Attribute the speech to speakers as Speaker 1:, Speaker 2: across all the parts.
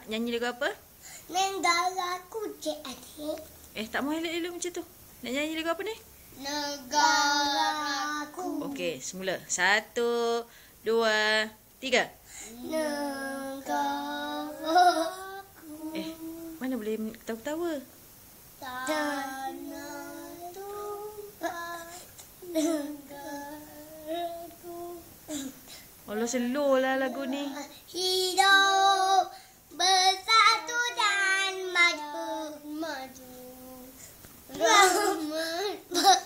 Speaker 1: nyanyi lagu apa?
Speaker 2: Negaraku, Cik Adik.
Speaker 1: Tak mau elok-elok macam tu. Nak nyanyi lagu apa ni?
Speaker 2: Negaraku.
Speaker 1: Okey, semula. 1, 2, 3.
Speaker 2: Negaraku.
Speaker 1: Mana boleh ketawa-ketawa?
Speaker 2: Tanah tumpah negaraku.
Speaker 1: Allah, slow lah lagu ni.
Speaker 2: Hidup bersatu dan maju.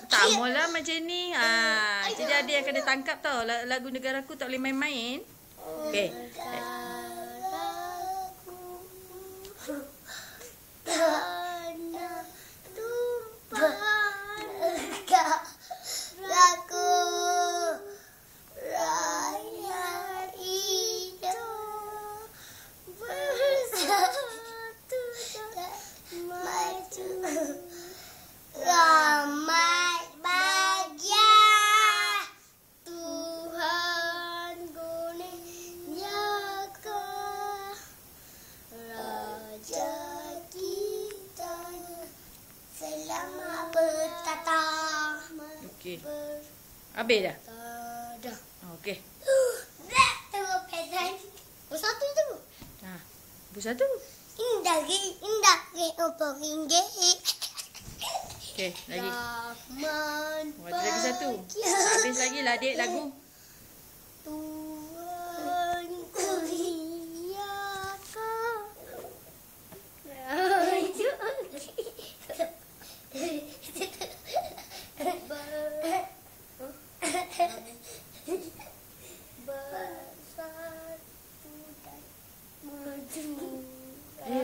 Speaker 1: Tak maulah macam ni. Jadi adik yang kena tangkap tau. Lagu negaraku tak boleh main-main. Okey.
Speaker 2: Tanah tumpah negaraku. Rakyat hidup bersatu dan maju. Rahmat bahagia Tuhan kurniakan, Raja kita selamat bertata.
Speaker 1: Okey. Habis dah?
Speaker 2: Dah.
Speaker 1: Okey.
Speaker 2: Tengok pesan. Bersatu tu.
Speaker 1: Bersatu.
Speaker 2: Indah RM40.
Speaker 1: Okey, lagi.
Speaker 2: Rahman
Speaker 1: Ada lagi satu. Habis lagi lah adik lagu.
Speaker 2: Tuhan kurniakan.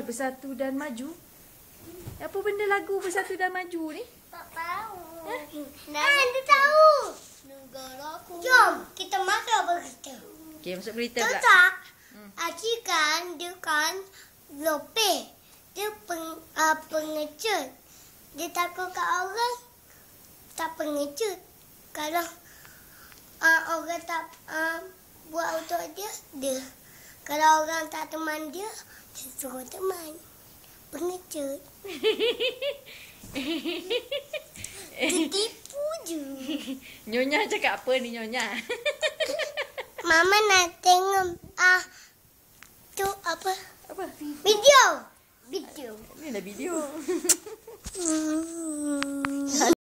Speaker 1: Bersatu dan maju. Apa benda lagu bersatu dan maju ni?
Speaker 2: Tak tahu. Dia tahu. Negaraku. Jom, kita masuk berita.
Speaker 1: Okey, masuk berita pula.
Speaker 2: Tak. Aci kan, dia kan lope. Dia pengecut. Dia takut kat orang. Tak pengecut. Kalau orang tak buat untuk dia, dia. Kalau orang tak teman dia, dia suruh teman. Pengecut. Dia tipu je.
Speaker 1: Nyonya cakap apa ni Nyonya?
Speaker 2: Mama nak tengok tu apa?
Speaker 1: Apa?
Speaker 2: Video.
Speaker 1: Ni dah video.